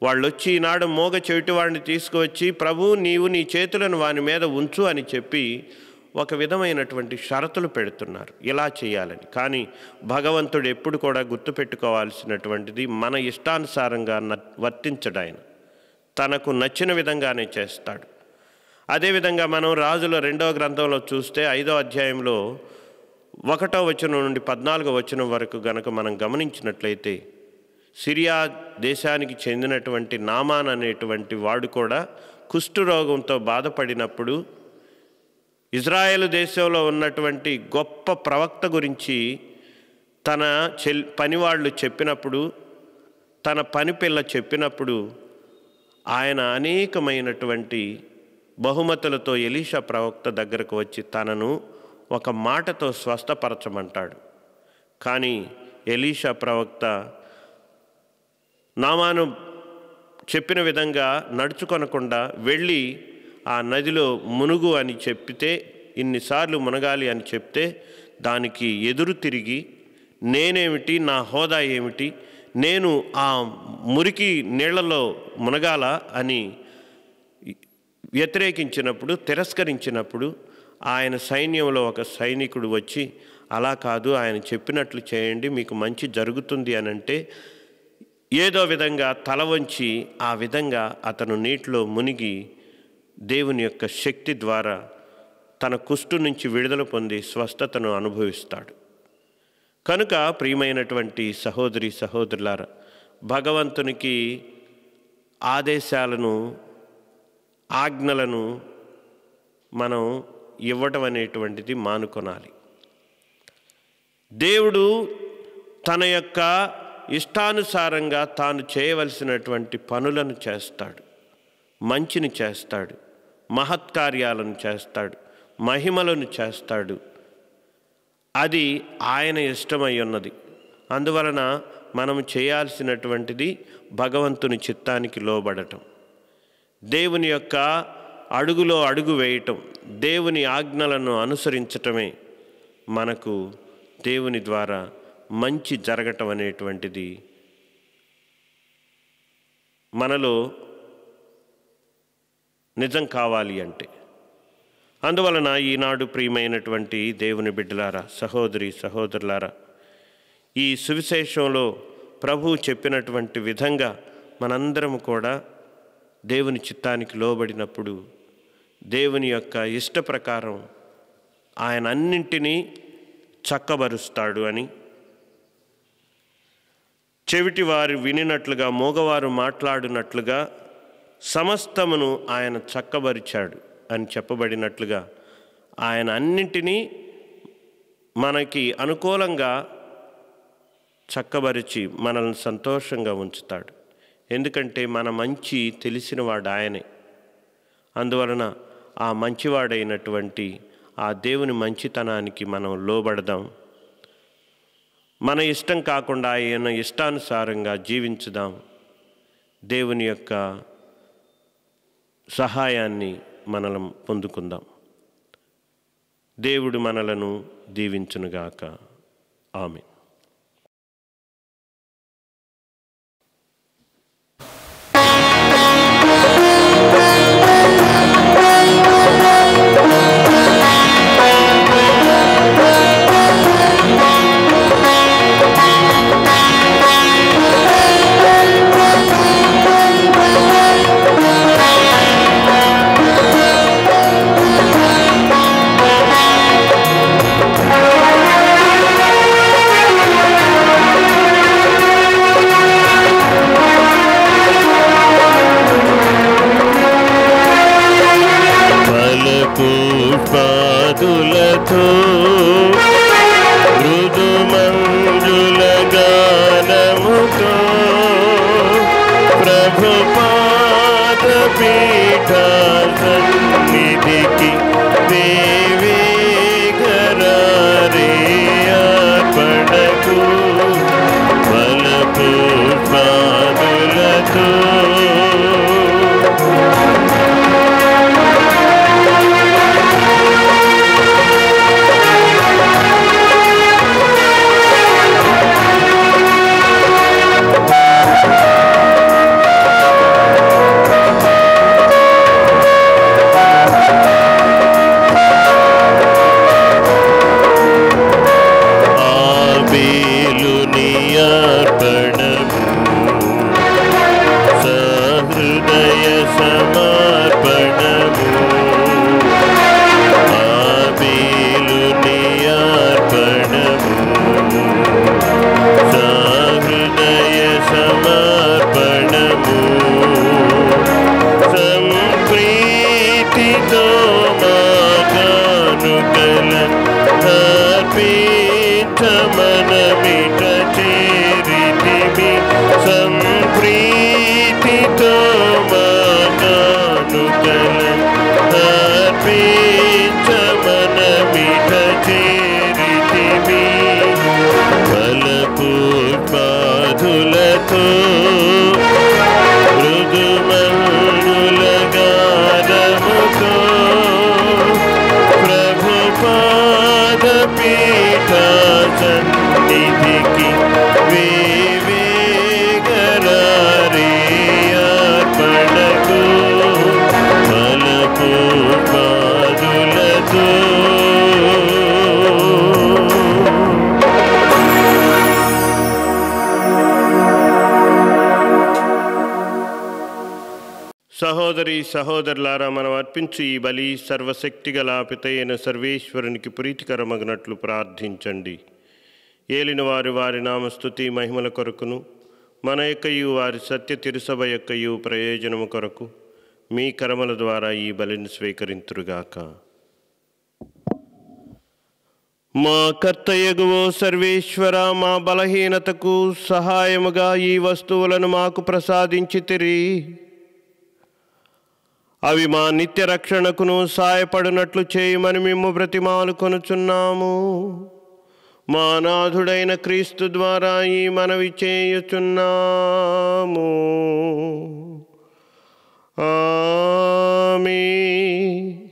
వాళ్ళు వచ్చి ఈనాడు మోగ చెవిటి వాడిని తీసుకువచ్చి, ప్రభు నీవు నీ చేతులను వాని మీద ఉంచు అని చెప్పి ఒక విధమైనటువంటి షరతులు పెడుతున్నారు, ఇలా చేయాలని. కానీ భగవంతుడు ఎప్పుడు కూడా గుర్తుపెట్టుకోవాల్సినటువంటిది, మన ఇష్టానుసారంగా వర్తించడాయన, తనకు నచ్చిన విధంగానే చేస్తాడు. అదేవిధంగా మనం రాజుల 2వ గ్రంథంలో చూస్తే 5వ అధ్యాయంలో 1వ వచనం నుండి 14వ వచనం వరకు గనక మనం గమనించినట్లయితే, సిరియా దేశానికి చెందినటువంటి నామాన్ అనేటువంటి వాడు కూడా కుష్ఠరోగంతో బాధపడినప్పుడు ఇజ్రాయేలు దేశంలో ఉన్నటువంటి గొప్ప ప్రవక్త గురించి తన పనివాళ్ళు చెప్పినప్పుడు, తన పని పిల్ల చెప్పినప్పుడు ఆయన అనేకమైనటువంటి బహుమతులతో ఎలీషా ప్రవక్త దగ్గరకు వచ్చి తనను ఒక మాటతో స్వస్థపరచమంటాడు. కానీ ఎలీషా ప్రవక్త నామాను చెప్పిన విధంగా నడుచుకొనకుండా వెళ్ళి ఆ నదిలో మునుగు అని చెప్పితే, ఇన్నిసార్లు మునగాలి అని చెప్తే దానికి ఎదురు తిరిగి, నేనేమిటి, నా హోదా ఏమిటి, నేను ఆ మురికి నీళ్లలో మునగాల అని వ్యతిరేకించినప్పుడు, తిరస్కరించినప్పుడు ఆయన సైన్యంలో ఒక సైనికుడు వచ్చి, అలా కాదు, ఆయన చెప్పినట్లు చేయండి, మీకు మంచి జరుగుతుంది అని అంటే, ఏదో విధంగా తల వంచి ఆ విధంగా అతను నీటిలో మునిగి దేవుని యొక్క శక్తి ద్వారా తన కుష్టు నుంచి విడుదల పొంది స్వస్థతను అనుభవిస్తాడు. కనుక ప్రియమైనటువంటి సహోదరి సహోదరులారా, భగవంతునికి ఆదేశాలను, ఆజ్ఞలను మనం ఇవ్వటం అనేటువంటిది మానుకొనాలి. దేవుడు తన యొక్క ఇష్టానుసారంగా తాను చేయవలసినటువంటి పనులను చేస్తాడు, మంచిని చేస్తాడు, మహత్కార్యాలను చేస్తాడు, మహిమలను చేస్తాడు. అది ఆయన ఇష్టమై ఉన్నది. అందువలన మనం చేయాల్సినటువంటిది భగవంతుని చిత్తానికి లోబడటం, దేవుని యొక్క అడుగులో అడుగు వేయటం, దేవుని ఆజ్ఞలను అనుసరించటమే మనకు దేవుని ద్వారా మంచి జరగటం అనేటువంటిది మనలో నిజం కావాలి అంటే. అందువలన ఈనాడు ప్రియమైనటువంటి దేవుని బిడ్డలారా, సహోదరి సహోదరులారా, ఈ సువిశేషంలో ప్రభువు చెప్పినటువంటి విధంగా మనందరం కూడా దేవుని చిత్తానికి లోబడినప్పుడు దేవుని యొక్క ఇష్ట ప్రకారం ఆయన అన్నింటినీ చక్కబరుస్తాడు అని, చెవిటి వారు వినినట్లుగా మూగవారు మాట్లాడినట్లుగా సమస్తమును ఆయన చక్కబరిచాడు అని చెప్పబడినట్లుగా ఆయన అన్నింటినీ మనకి అనుకూలంగా చక్కబరిచి మనల్ని సంతోషంగా ఉంచుతాడు. ఎందుకంటే మన మంచి తెలిసినవాడు ఆయనే. అందువలన ఆ మంచివాడైనటువంటి ఆ దేవుని మంచితనానికి మనం లోబడదాం. మన ఇష్టం కాకుండా ఆయన ఇష్టానుసారంగా జీవించుదాం. దేవుని యొక్క సహాయాన్ని మనం పొందుకుందాం. దేవుడు మనలను దీవించునుగాక. ఆమేన్. పుష్పాదులతో మృదుమంజుల గానముతో ప్రభుపాద పీఠ సన్నిధికి దేవేగరారే అర్పణకు ఫల పుష్పాదులతో సహోదరి సహోదరులారా, మనం అర్పించు ఈ బలి సర్వశక్తిగల పితయైన సర్వేశ్వరునికి ప్రీతికరమగినట్లు ప్రార్థించండి. ఏలిన వారి వారి నామస్తుతి మహిమల కొరకును మన యొక్కయు వారి సత్య తిరుసభ యొక్కయు ప్రయోజనము కొరకు మీ కర్మల ద్వారా ఈ బలిని స్వీకరింతురుగాక. మా కర్తయగువో సర్వేశ్వర, మా బలహీనతకు సహాయముగా ఈ వస్తువులను మాకు ప్రసాదించితిరి. అవి మా నిత్య రక్షణకును సాయపడినట్లు చేయమని మేము బ్రతిమాలు కొనుచున్నాము. మా నాథుడైన క్రీస్తు ద్వారా ఈ మనవి చేయుచున్నాము. ఆమేన్.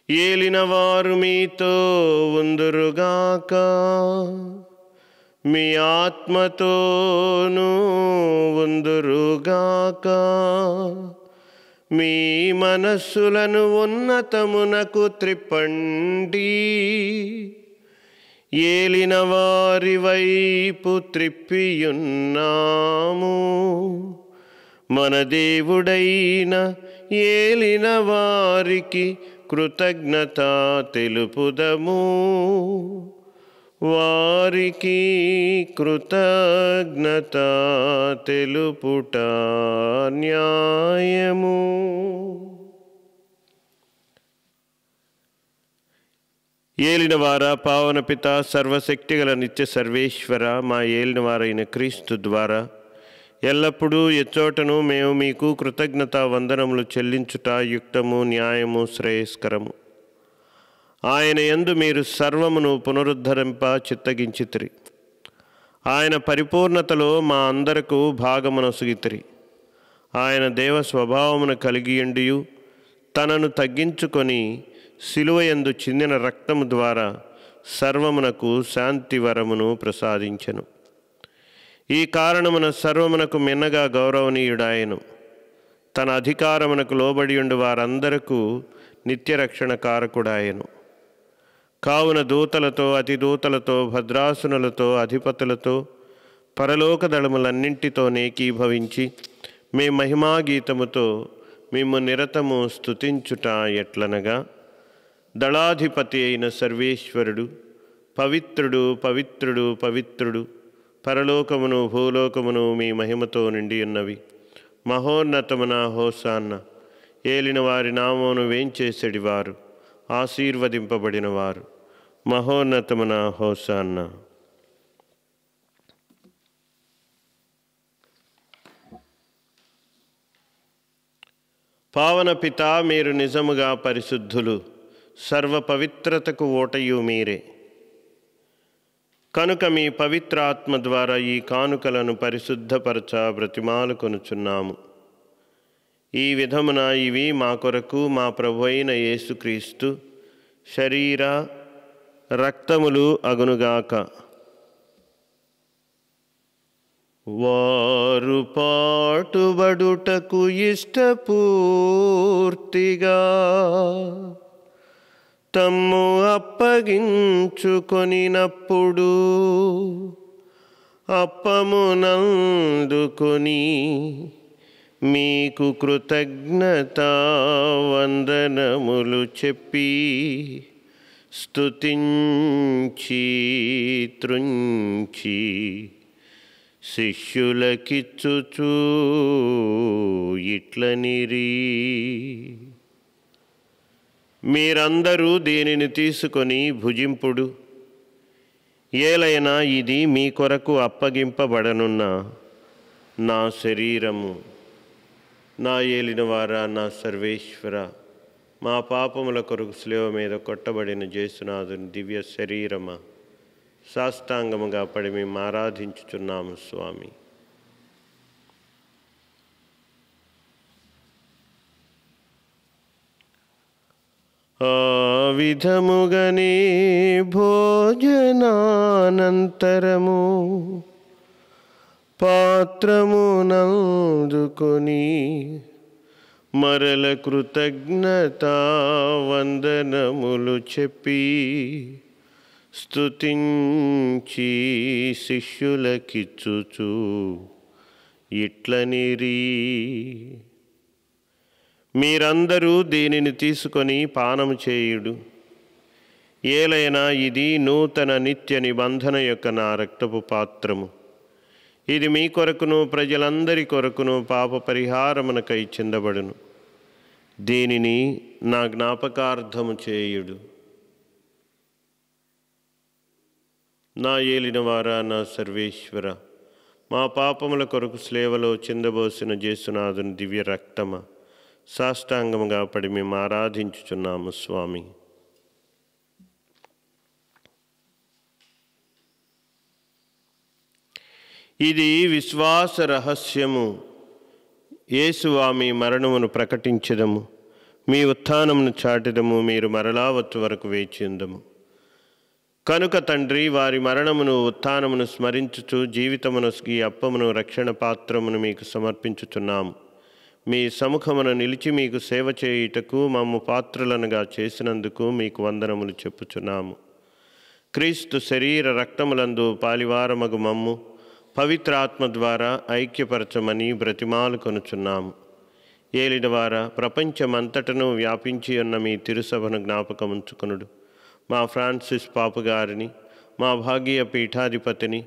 ఏలినవారు మీతో ఉందురుగాక, మీ ఆత్మతోనూ ఉందురుగాక. మీ మనస్సులను ఉన్నతమునకు త్రిప్పండి, ఏలిన వారి వైపు త్రిప్పియున్నాము. మన దేవుడైన ఏలిన వారికి కృతజ్ఞత తెలుపుదము, వారికి కృతజ్ఞత తెలుపుట న్యాయము. ఏలినవారా, పావన పిత, సర్వశక్తిగల నిత్య సర్వేశ్వర, మా ఏలినవారైన క్రీస్తు ద్వారా ఎల్లప్పుడూ ఎచ్చోటను మేము మీకు కృతజ్ఞతా వందనములు చెల్లించుట యుక్తము, న్యాయము, శ్రేయస్కరము. ఆయన యందు మీరు సర్వమును పునరుద్ధరింప చిత్తగించితిరి. ఆయన పరిపూర్ణతలో మా అందరకు భాగమునొసగితిరి. ఆయన దేవ స్వభావమును కలిగియుండియు తనను తగ్గించుకొని శిలువ యందు చిందిన రక్తము ద్వారా సర్వమునకు శాంతి వరమును ప్రసాదించెను. ఈ కారణమున సర్వమునకు మిన్నగా గౌరవనీయుడాయను. తన అధికారమునకు లోబడియుండు వారందరకు నిత్యరక్షణ కారకుడాయను. కావున దూతలతో, అతిదూతలతో, భద్రాసునులతో, అధిపతులతో, పరలోక దళములన్నింటితో ఏకీభవించి మీ మహిమాగీతముతో మేము నిరతము స్తుతించుట ఎట్లనగా, దళాధిపతి అయిన సర్వేశ్వరుడు పవిత్రుడు, పవిత్రుడు, పవిత్రుడు, పరలోకమును భూలోకమును మీ మహిమతో నిండి ఉన్నవి. మహోన్నతమున హోసాన్న. ఏలిన వారి నామమును వేంచేసెడివారు, ఆశీర్వదింపబడిన వారు. మహోన్నతమున హోసాన్న. పావన పిత, మీరు నిజముగా పరిశుద్ధులు, సర్వ పవిత్రతకు ఓటయు మీరే. కనుక మీ పవిత్రాత్మ ద్వారా ఈ కానుకలను పరిశుద్ధపరచ బ్రతిమాలుకొనుచున్నాము. ఈ విధమున ఇవి మా కొరకు మా ప్రభువైన యేసుక్రీస్తు శరీర రక్తములు అగునుగాక. వారు పాటుబడుటకు ఇష్టపూర్తిగా తమ్ము అప్పగించుకొనినప్పుడు అప్పమునందుకొని మీకు కృతజ్ఞతా వందనములు చెప్పి స్తుతించి త్రుంచి శిష్యులకిచ్చుచూ ఇట్లనిరి, మీరందరూ దీనిని తీసుకొని భుజింపుడు. ఏలైనా ఇది మీ కొరకు అప్పగింపబడనున్న నా శరీరము. నా ఏలినవారా, నా సర్వేశ్వర, మా పాపముల కొరకు శిలువ మీద కొట్టబడిన యేసునాథుని దివ్య శరీరమా, సాష్టాంగముగా పడి మేము ఆరాధించుచున్నాము స్వామి. ఆ విధముగనే భోజనానంతరము పాత్రమునందుకొని మరల కృతజ్ఞతా వందనములు చెప్పి స్తుతించి శిష్యులకిచ్చుచు ఇట్లనిరి, మీరందరూ దీనిని తీసుకొని పానము చేయుడు. ఏలైనా ఇది నూతన నిత్య నిబంధన యొక్క నా రక్తపు పాత్రము. ఇది మీ కొరకును ప్రజలందరి కొరకును పాప పరిహారమునకై చిందబడును. దీనిని నా జ్ఞాపకార్థము చేయుడు. నా ఏలినవారా, నా సర్వేశ్వర, మా పాపముల కొరకు స్లేవలో చిందబోసిన యేసునాథుని దివ్య రక్తమా, సాష్టాంగముగా పడి మేము ఆరాధించుచున్నాము స్వామి. ఇది విశ్వాస రహస్యము. యేసువా, మీ మరణమును ప్రకటించెదము, మీ ఉత్థానమును చాటిదము, మీరు మరలా వచ్చు వరకు వేచిందము. కనుక తండ్రి, వారి మరణమును ఉత్థానమును స్మరించుచు జీవితమును ఈ అప్పమును రక్షణ పాత్రమును మీకు సమర్పించుచున్నాము. మీ సముఖమును నిలిచి మీకు సేవ చేయుటకు మమ్ము పాత్రులనుగా చేసినందుకు మీకు వందనములు చెప్పుచున్నాము. క్రీస్తు శరీర రక్తములందు పాలివారమగు మమ్ము పవిత్రాత్మ ద్వారా ఐక్యపరచమని బ్రతిమాలు కొనుచున్నాము. ఏలినవారా, ప్రపంచమంతటను వ్యాపించి ఉన్న మీ తిరుసభను జ్ఞాపకముంచుకొనుడు. మా ఫ్రాన్సిస్ పాపు గారిని, మా భాగ్య పీఠాధిపతిని,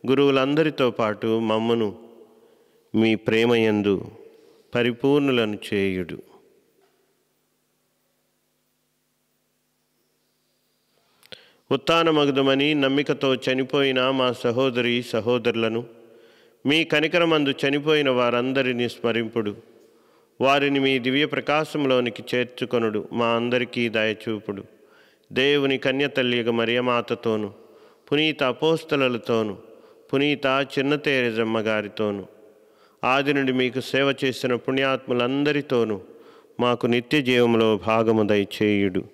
గురువులందరితో పాటు మమ్మను మీ ప్రేమయందు పరిపూర్ణులను చేయుడు. ఉత్థానమగుదమని నమ్మికతో చనిపోయిన మా సహోదరి సహోదరులను, మీ కనికరమందు చనిపోయిన వారందరినీ స్మరింపుడు. వారిని మీ దివ్య ప్రకాశంలోనికి చేర్చుకొనుడు. మా అందరికీ దయచూపుడు. దేవుని కన్యతల్లియగ మరియమాతతోను, పునీత అపోస్తలతోను, పునీత చిన్న తెరేజమ్మ గారితోను, ఆది నుండి మీకు సేవ చేసిన పుణ్యాత్ములందరితోనూ మాకు నిత్య జీవములో భాగము దయచేయుడు.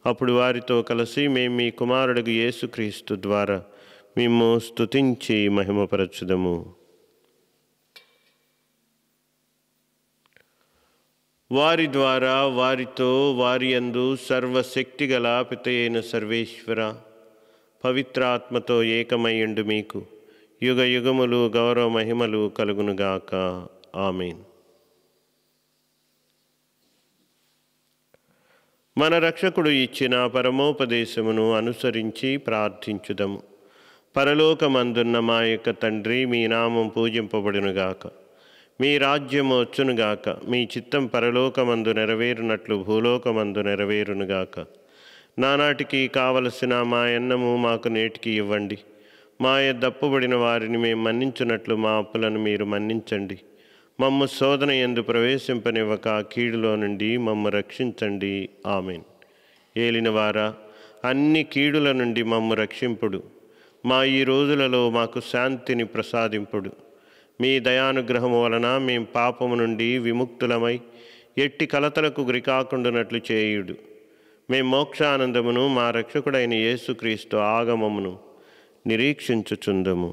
అప్పుడు వారితో కలిసి మేము మీ కుమారుడు యేసుక్రీస్తు ద్వారా మేము స్తుతించి మహిమపరచుదము. వారి ద్వారా, వారితో, వారి యందు సర్వశక్తిగల పితయైన సర్వేశ్వర, పవిత్రాత్మతో ఏకమయ్యుండు మీకు యుగ యుగములు గౌరవ మహిమలు కలుగునుగాక. ఆమేన్. మన రక్షకుడు ఇచ్చిన పరమోపదేశమును అనుసరించి ప్రార్థించుదము. పరలోకమందున్న మా యొక్క తండ్రి, మీ నామం పూజింపబడునుగాక. మీ రాజ్యము వచ్చునుగాక. మీ చిత్తం పరలోకమందు నెరవేరునట్లు భూలోకమందు నెరవేరునుగాక. నానాటికి కావలసిన మా అన్నము మాకు నేటికి ఇవ్వండి. మా దప్పుబడిన వారిని మేము మన్నించున్నట్లు మా అప్పులను మీరు మన్నించండి. మమ్ము శోధన యందు ప్రవేశింపనివ్వక కీడులో నుండి మమ్ము రక్షించండి. ఆమెన్. ఏలినవారా, అన్ని కీడుల నుండి మమ్ము రక్షింపుడు. మా ఈ రోజులలో మాకు శాంతిని ప్రసాదింపుడు. మీ దయానుగ్రహము వలన మేము పాపము నుండి విముక్తులమై ఎట్టి కలతలకు గురికాకుండానట్లు చేయుడు. మేము మోక్షానందమును మా రక్షకుడైన యేసుక్రీస్తు ఆగమమును నిరీక్షించుచుందము.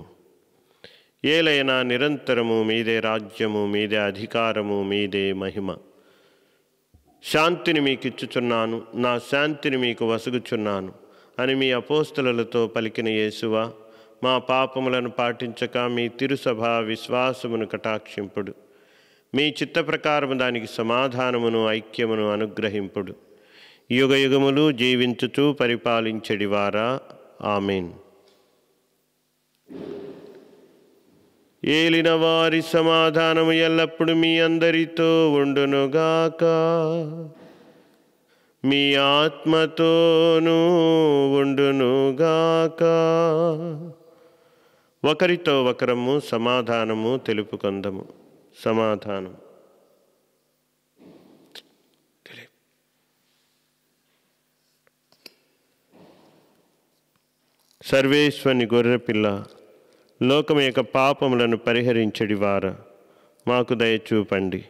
ఏలైనా నిరంతరము మీదే రాజ్యము, మీదే అధికారము, మీదే మహిమ. శాంతిని మీకు ఇచ్చుచున్నాను, నా శాంతిని మీకు వసుగుచున్నాను అని మీ అపోస్తలులతో పలికిన యేసువా, మా పాపములను పాటించక మీ తిరుసభ విశ్వాసమును కటాక్షింపుడు. మీ చిత్త ప్రకారము దానికి సమాధానమును ఐక్యమును అనుగ్రహింపుడు. యుగ యుగములు జీవించుచు పరిపాలించెడివారా. ఆమెన్. ఏలిన వారి సమాధానము ఎల్లప్పుడు మీ అందరితో ఉండునుగాక. మీ ఆత్మతోనూ ఉండునుగాక. ఒకరితో ఒకరము సమాధానము తెలుపుకొందము. సమాధానం. సర్వేశ్వని గొర్రెపిల్ల, లోకం యొక్క పాపములను పరిహరించెడివారా, మాకు దయచూపండి.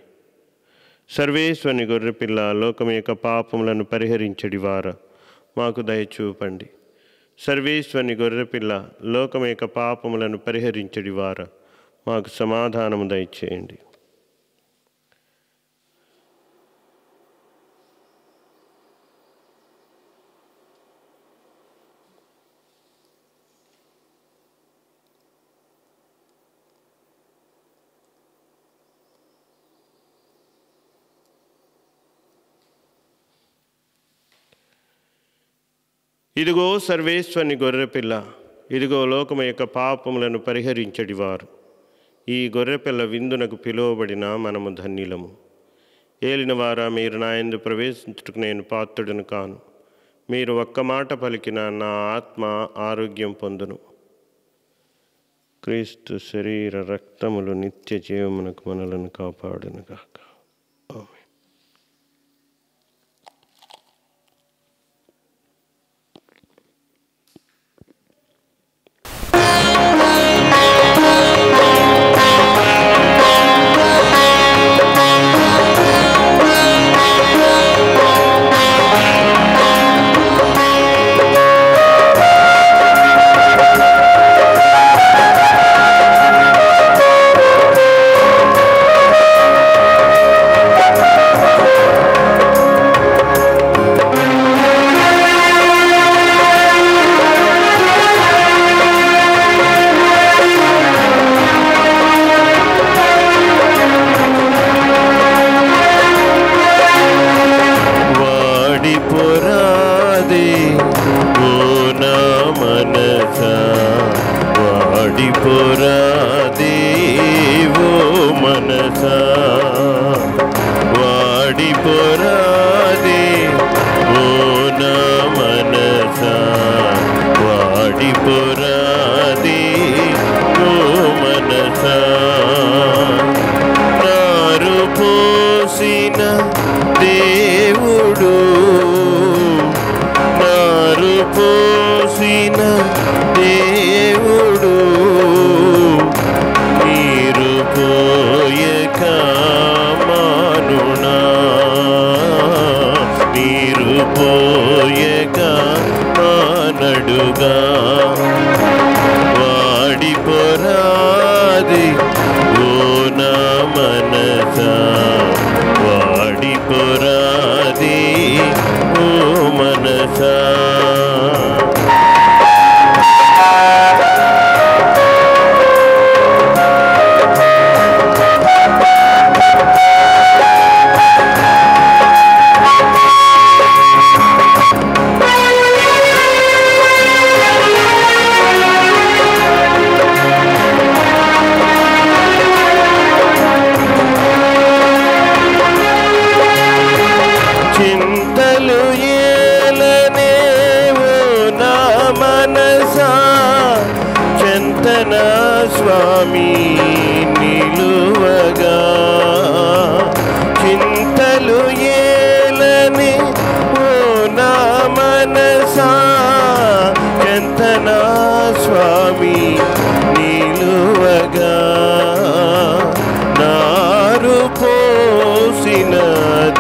సర్వేశ్వని గొర్రెపిల్ల, లోకం యొక్క పాపములను పరిహరించెడివారా, మాకు దయచూపండి. సర్వేశ్వని గొర్రెపిల్ల, లోకం యొక్క పాపములను పరిహరించెడివారా, మాకు సమాధానము దయచేయండి. ఇదిగో సర్వేశ్వని గొర్రెపిల్ల, ఇదిగో లోకము యొక్క పాపములను పరిహరించెడివారు. ఈ గొర్రెపిల్ల విందునకు పిలువబడిన మనము ధన్యులము. ఏలినవారా, మీరు నా యందు ప్రవేశించుటకు నేను పాత్రుడను కాను. మీరు ఒక్క మాట పలికిన నా ఆత్మ ఆరోగ్యం పొందును. క్రీస్తు శరీర రక్తములు నిత్య జీవమునకు మనలను కాపాడునుగాక. ఆమేన్. దేవుడు నారు పోసిన దేవుడు నీరు పోయక మానునా నీరు పోయక మానడుగా వాడిపోరాది ఓ నా మనసా వాడిపోరాది ఓ మనసా చింతలు ఏలనేవో నా మనసా చింతన స్వామి నిలువగా చింతలు ఏలని ఓ నా మనసా చింతన స్వామి నిలువగా నారు పోసిన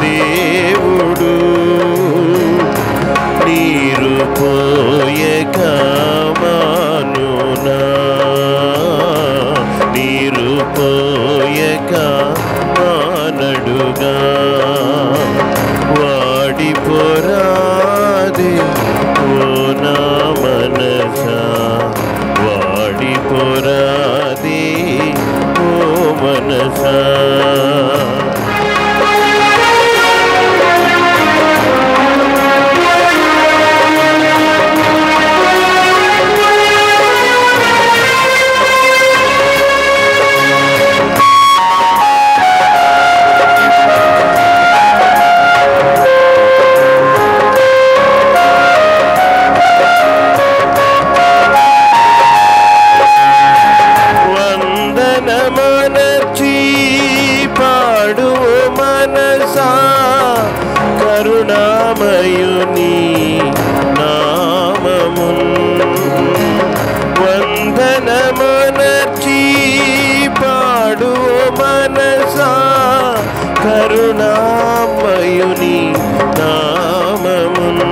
దేవుడు నీరు పోయక మానునా నీరు పోయక మానడుగా వాడిపోరాది ఓ నా మనసా వాడిపోరాది ఓ మనసా వందనమనచి పాడు మనసా కరుణామయుని నామమున్ వందనమనచి పాడు మనసా కరుణామయుని నామమున్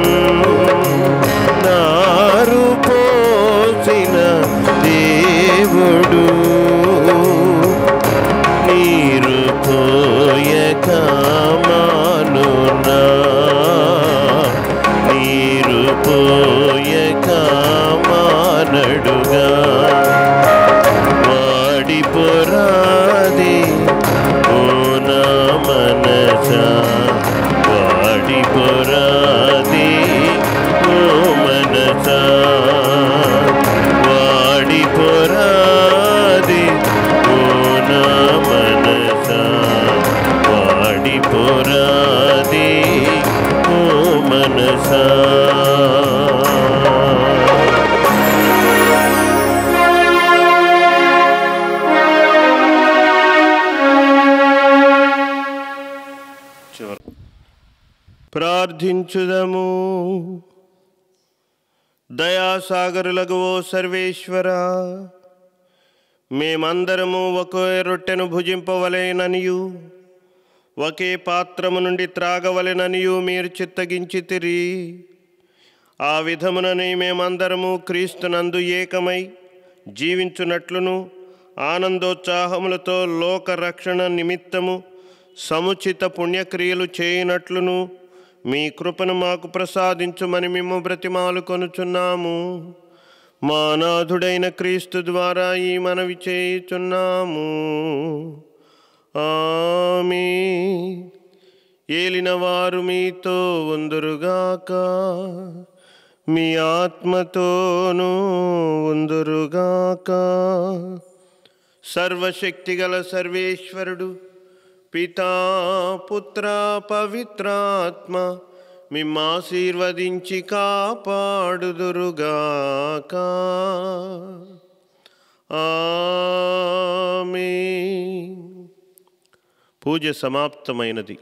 నారు పోసిన దేవుడు నీరు పోయక మానునా నీరు పోయక మానడుగా వాడిపోరాది ఓ నా మనసా వాడిపోరాది ఓ మనసా వాడిపోరాది ఓ నా మనసా వాడిపోరాది ఓ మనసా ప్రార్థించుదము. దయాసాగరులగు ఓ సర్వేశ్వరా, మేమందరము ఒకే రొట్టెను భుజింపవలెననియు ఒకే పాత్రము నుండి త్రాగవలెననియు మీరు చిత్తగించితిరి. ఆ విధముననే మేమందరము క్రీస్తునందు ఏకమై జీవించునట్లును ఆనందోత్సాహములతో లోకరక్షణ నిమిత్తము సముచిత పుణ్యక్రియలు చేయునట్లును మీ కృపను మాకు ప్రసాదించుమని మేము బ్రతిమాలు కొనుచున్నాము. మా నాథుడైన క్రీస్తు ద్వారా ఈ మనవి చేయుచున్నాము. ఆమేన్. ఏలినవారు మీతో ఉందురుగాక, మీ ఆత్మతోనూ ఉందురుగాక. సర్వశక్తిగల సర్వేశ్వరుడు పితా పుత్ర పవిత్రాత్మ మిమ్మాశీర్వదించి కాపాడుదురుగాక. ఆమేన్. పూజ సమాప్తమైనది.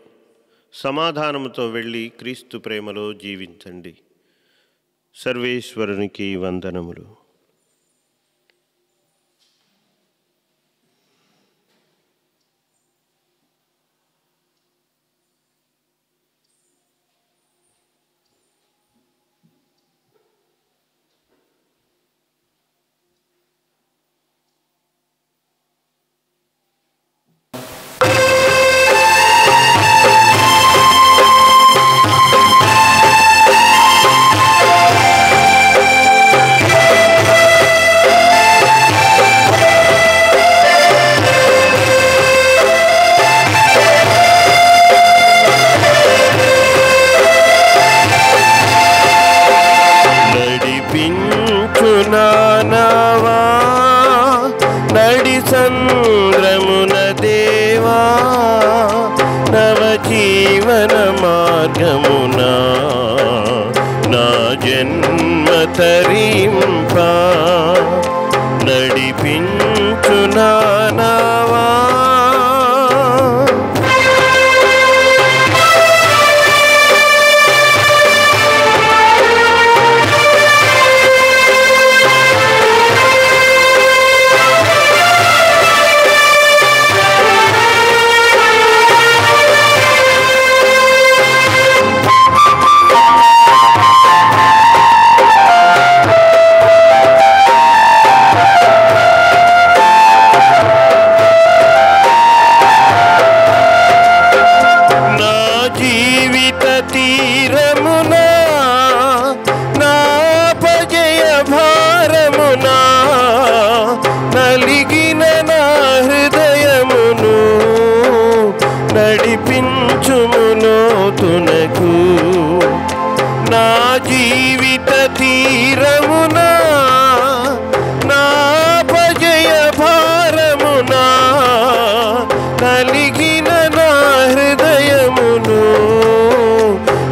సమాధానముతో వెళ్ళి క్రీస్తు ప్రేమలో జీవించండి. సర్వేశ్వరునికి వందనములు. సంద్రమున దేవా నవజీవన మార్గమున నా జన్మ తరింప నడిపించు నావా. నడిపించుములోతునకు నా జీవిత తీరమునా నా అపజయ భారమునా కలిగిన నా హృదయమును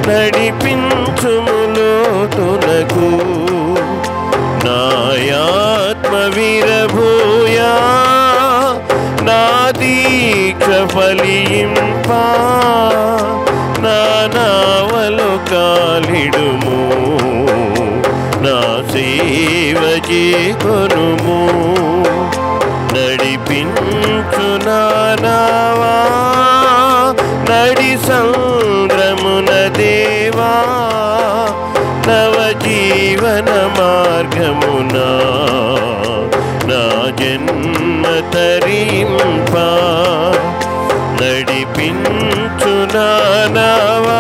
నడిపించుములోతునకు నాయాత్మ విరభూయా నా దీక్ష ఫలింపా నా నావలు కాలిడుము నా సేవ చేకొనుము నడిపించు నావా నడి సంద్రమున దేవా నవజీవన మార్గమునా నా జన్మ తరింప నడిపించు నావా.